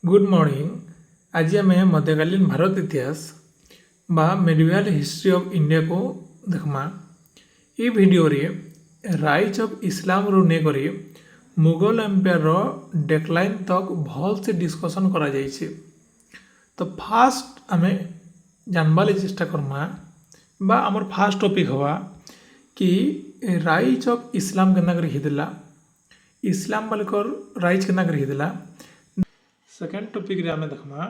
Good morning. आज आम मध्यकालीन भारत इतिहास बा मेडिवल हिस्ट्री ऑफ इंडिया को देखमा। ये वीडियो रे राइज ऑफ इस्लाम रू नेकरी मुगल एम्पायर रो डेक्लाइन तक भल से डिस्कशन करा जाइछे। तो फास्ट आम जानबार चेष्टा करमा बा आमर फास्ट टॉपिक हवा कि राइज ऑफ इस्लाम केना करी हिदला, इस्लाम बालिकर राइज केना करी हिदला। सेकेंड टॉपिक रे आमे देखमा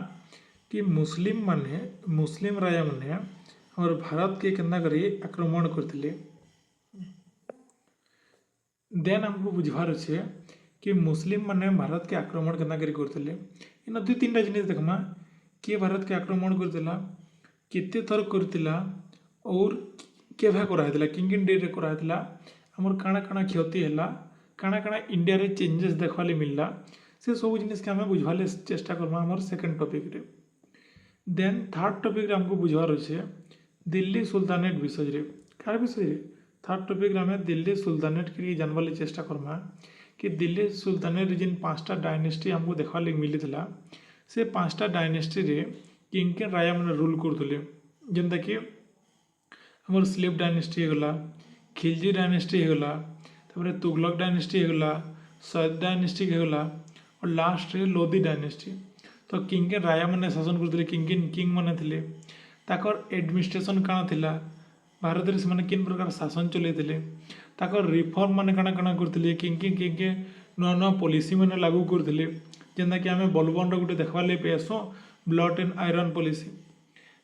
कि मुस्लिम राजा माने हमर भारत के केना करी आक्रमण करथिले। देन हमको बुझवार अछि कि मुस्लिम माने भारत के आक्रमण केना करी करथिले। इन दुई तीन जिनिस देखमा कि भारत के आक्रमण करथिला, केते थर करथिला और केभा करा हेतिला, किंगिन डे रे करा हेतिला, हमर काना काना क्षति हैला, काना काना इंडिया रे चेंजेस देखवाले मिलला, से सब जिनिस के हमें बुझवाले चेष्टा करमा हमर सेकंड टॉपिक रे। देन थर्ड टॉपिक रे हमको बुझवार अछि दिल्ली सुल्तानेट विषय रे। कार विषय रे थर्ड टॉपिक रे हमें दिल्ली सुल्तानेट के जानवाले चेष्टा करमा कि दिल्ली सुल्तानेट जिन पांचटा डायनेस्टी हमको देखवाले मिलिथिला, से पांचटा डायनेस्टी रे किंग के राजा माने रूल करथुले। जेंता कि हमर स्लेव डायनेस्टी हेगला, खिलजी डायनेस्टी हेगला, तापर तुगलक डायनेस्टी हेगला, सैयद डायनेस्टी हेगला और लास्ट रे लोधी डायनेस्टी। तो किंग के राजा माने शासन करथुले, किंग माने थिले, ताकर एडमिनिस्ट्रेशन काना थिला, भारत रे से किन प्रकार शासन चलैथिले, ताकर रिफॉर्म माने काना काना करथिले, किंग नुआ नुआ पॉलिसी माने लागू करथिले। जेंता कि आमे बलबन रो गुटे देखवाले पेसो blood and iron policy.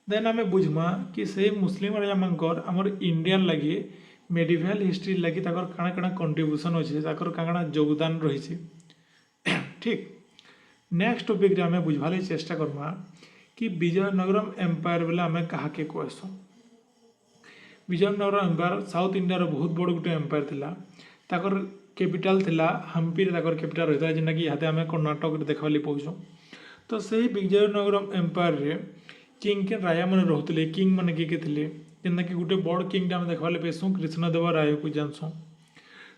Then आमे बुझमा कि से मुस्लिम राजा मानकर हमर इंडियन लगी मेडिवल हिस्ट्री लगी ताकर काना काना कंट्रीब्यूशन अछि, ताकर काना योगदान रहिछि। ठीक, नेक्स्ट टॉपिक रे आमे बुझवाले चेष्टा करमा कि विजयनगरम एम्पायर बेले आमे कहा के कहसु। विजयनगरम एम्पायर साउथ इंडिया रो बहुत बड़ गुटे एम्पायर थिला, ताकर कैपिटल थिला हम्पी रे, ताकर कैपिटल रहिता जेना कि इहाते आमे कर्नाटक रे देखवाली पहुछु। तो सही विजयनगरम एम्पायर रे किंग के राजा माने रहउतले, किंग माने के थिले, जेना कि गुटे बड़ किंग आमे देखवाले पेसु कृष्णदेव राय को जानसु।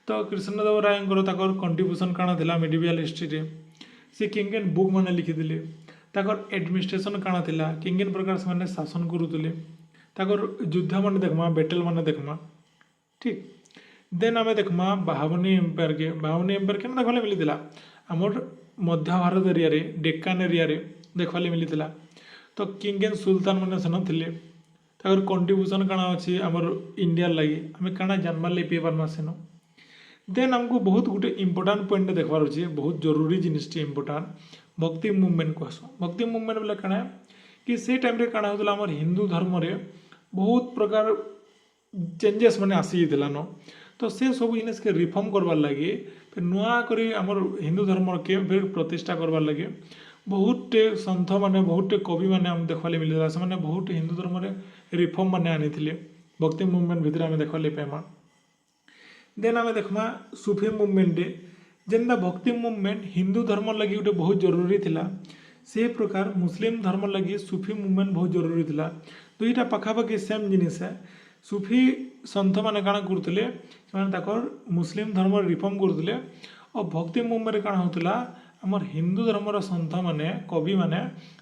तो कृष्णदेव राय ताकर कंट्रीब्यूशन काना थिला मेडिवल हिस्ट्री रे, से किंगन बुक माने लिखिथिले, ताकर एडमिनिस्ट्रेशन काना थिला, किंगन प्रकार से माने शासन करूथिले, ताकर युद्ध माने देखमा, बैटल माने देखमा। ठीक, देन आमे देखमा बाहावनी एम्पायर के। बाहावनी एम्पायर के देखवाले मिलिथिला हमर मध्य भारत एरिया रे, डेक्कन एरिया रे देखवाले मिलिथिला। तो किंगन सुल्तान माने सन थिले, ताकर कंट्रीब्यूशन काना अछि हमर इंडिया लागि, हमें काना जानबार लागि पे पारमा सेनो। देन हमको बहुत गुटे इंपोर्टेंट पॉइंट देखबार अछि, बहुत जरूरी जिनिस इंपोर्टेंट भक्ति मूवमेंट कहसु। भक्ति मूवमेंट बोले काना कि से टाइम रे काना होतला हमर हिंदू धर्म रे बहुत प्रकार चेंजेस माने आसी दिला न। तो से सब जिनिस के रिफॉर्म करबार लागि फिर नुआ करी हमर हिंदू धर्म के फिर प्रतिष्ठा करबार लागि बहुत संत माने बहुत कवि माने हम देखवाले मिलिला, से माने बहुत हिंदू धर्म रे रिफॉर्म माने आनिथिले। भक्ति मूवमेंट भितर आमे देखवाले पेमा। देन आमे देखमा सूफी मूवमेंट डे, जेनता भक्ति मूवमेंट हिंदू धर्म लगी गोटे बहुत जरूरी थिला, से प्रकार मुस्लिम धर्म लगी सूफी मूवमेंट बहुत जरूरी थिला। दुईटा पाखापाखि सेम जिनिस है। सूफी संत माने काना करथिले, से ताकर मुस्लिम धर्म रिफॉर्म करथिले, और भक्ति मूवमेंट काना होतला हमर हिंदू धर्म रो संत माने कवि माने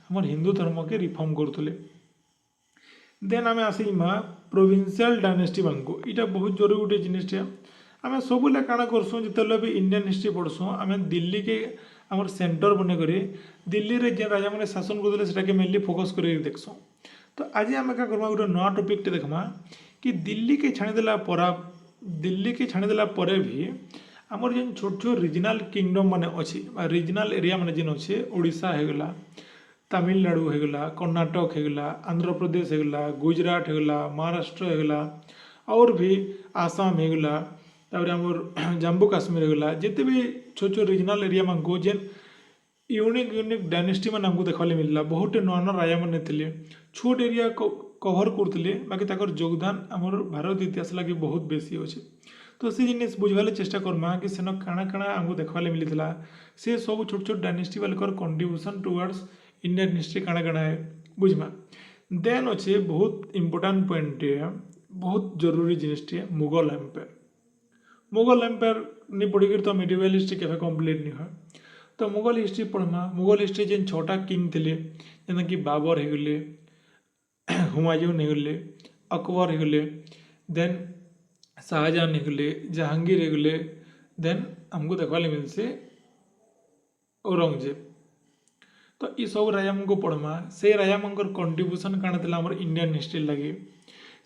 हमर हिंदू धर्म के रिफॉर्म करथिले। देन आमे आसीमा प्रोविंशियल डायनेस्टी मानकु। इटा बहुत जरूरी गोटे जिनिस है। आमे सबुले काना करसु जितले भी इंडियन हिस्ट्री पढ़सु, आमे दिल्ली के हमर सेंटर बने करी दिल्ली रे जे राजा माने शासन करथिले सेटा के मेनली फोकस करी देखसु। तो आज आमे का करमा गोटे नया टॉपिक टे देखमा कि दिल्ली के छाणी देला परे भी हमर जेन छोट छोट रीजनल किंगडम माने अछि, रीजनल एरिया माने जेन अछि, ओडिशा हेगला, तमिलनाडु हेगला, कर्नाटक हेगला, आंध्र प्रदेश हेगला, गुजरात हेगला, महाराष्ट्र हेगला, और भी आसाम हेगला, तापर हमर जम्मू काश्मीर हेगला, जिते भी छोट छोट रीजनल एरिया मानकु जेन यूनिक डायनेस्टी माने हमको देखवाले मिलला। बहुत नुआ नुआ राजा माने थिले, छोट एरिया कवर करथिले, बाकी ताकर योगदान हमर भारत इतिहास लागि बहुत बेसी अछि। तो से जिनिस बुझवाले चेष्टा करमा कि सेन काना काना हमको देखवाले मिलिथिला, से सब छोट छोट dynasty Walker contribution towards Indian history काना काना है बुझमा। देन अच्छे बहुत इंपोर्टेंट पॉइंट है, बहुत जरूरी जिनिस है मुगल एम्पायर। मुगल एम्पायर नहीं पढ़ी तो मेडिवल हिस्ट्री केवे कंप्लीट नहीं है। तो मुगल हिस्ट्री पढ़मा मुगल हिस्ट्री जेन 6टा किंग थे जेना कि बाबर होगले हुमायून होगले अकबर होगले देन शाहजहान होगले जहांगीर होगले देन हमको देखा मिलसे औरंगजेब। तो ये सब राजा को पढ़मा से राजा मंकर कंट्रीब्यूशन काण था आम इंडियन हिस्ट्री लगे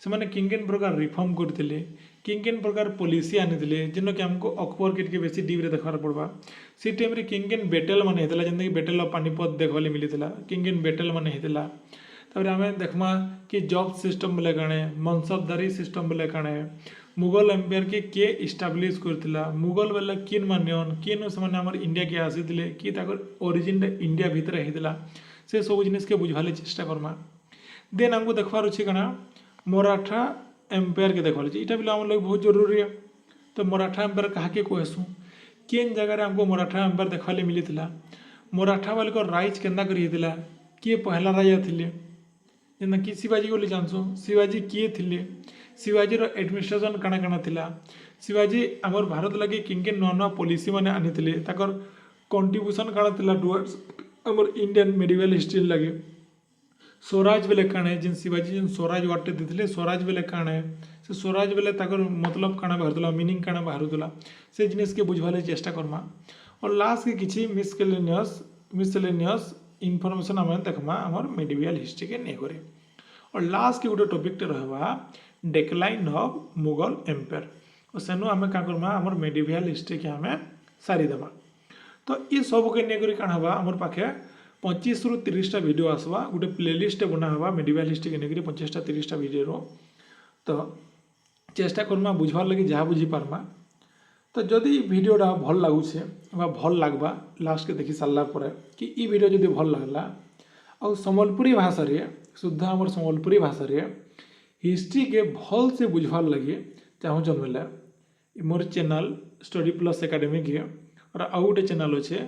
से मैंने किन किन प्रकार रिफॉर्म करते किन किन प्रकार पॉलिसी आनी जेन कि हमको अकबर के बेसी डीप रे देखार पड़वा से टाइम रे किन किन बैटल मान होता जेनकि बैटल ऑफ पानीपत देखा मिलता किन किन बैटल मान होता तापर आम देखमा कि जॉब सिस्टम बोले काणे मनसबदारी सिस्टम बोले काणे मुगल एम्पायर के किए इस्टाब्लीश करथिला मुगल बेले किन मान्यन किन से इंडिया के आसीथिले कि ताकर ओरिजिन इंडिया भितर होता से सब जिनिस के बुझवाले चेष्टा करमा। देन हमको देखबार अच्छे कना मराठा एम्पायर के देखा यहाँ भी आम लोग बहुत जरूरी है। तो मराठा एम्पायर कहा के कहसू किन जगह हमको मराठा एम्पायर देखा मिलता मराठा वाले को राइज केन्दा कर किए पहला राजा थे जेना कि शिवाजी बोली जानसु शिवाजी किए थे शिवाजी रो एडमिनिस्ट्रेशन काଣା काଣା थिला शिवाजी आमर भारत लगे किन किन नुआ नुआ पॉलिसी माने आनीथिले ताकर कंट्रीब्यूशन काଣା थिला टुवर्ड्स आमर इंडियन मेडिवल हिस्ट्री लगे स्वराज बेले काणे जिन शिवाजी जिन स्वराज वाटे देथिले स्वराज बेले काणे से स्वराज बेले ताकर मतलब काଣା बाहरतला मीनिंग काଣା बाहरतला से जिनिस के बुझवाले चेष्टा करमा। और लास्ट के किछि मिसलेनियस इनफॉरमेशन आम देखमा आमर मेडिवल हिस्ट्री के नहीं करे। और लास्ट के गोटे टॉपिक रहा डेक्लाइन ऑफ मुगल एम्पायर और सेनु आम क्या करमा आमर मेडिवल हिस्ट्री के आम सारीदेमा। तो ये सब के नहीं काण हवा आमर पाखे 25 रु 30टा वीडियो आसवा गोटे प्लेलिस्ट बना हवा मेडिवल हिस्ट्री के नहीं 25टा 30टा वीडियो तो चेष्टा करमा बुझवार लगे जहाँ बुझी पारमा। तो जदि वीडियोटा भल लगुचे भल लगवा लास्ट के देखी सारा पर कि ई वीडियो जदि भल लगला और संबलपुरी भाषा रे शुद्ध आमर संबलपुरी भाषा रे हिस्ट्री के भल से बुझवार लगे चाहून बेले मोर चैनल स्टडी प्लस एकेडमी के और आउ गोटे चैनल अच्छे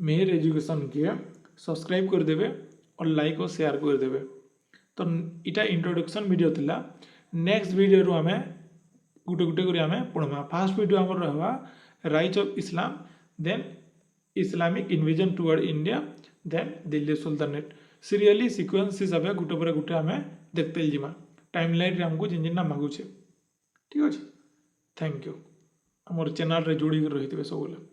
मेहर एजुकेशन के सब्सक्राइब कर देवे और लाइक और शेयर कर देवे। तो इटा इंट्रोडक्शन वीडियो थिला नेक्स्ट वीडियो रो आमे गुटे गुटे करी आमे पढ़मा। फर्स्ट वीडियो हमर रहवा rise of Islam then Islamic invasion toward India then Delhi sultanate serially sequence हिसाब से गुटे पर गुटे आमे देखते जीमा टाइमलाइन रे हमको जिन जिन मागुचे ठीक अच्छे। थैंक यू आमर चैनल रे जोड़ी रही सब।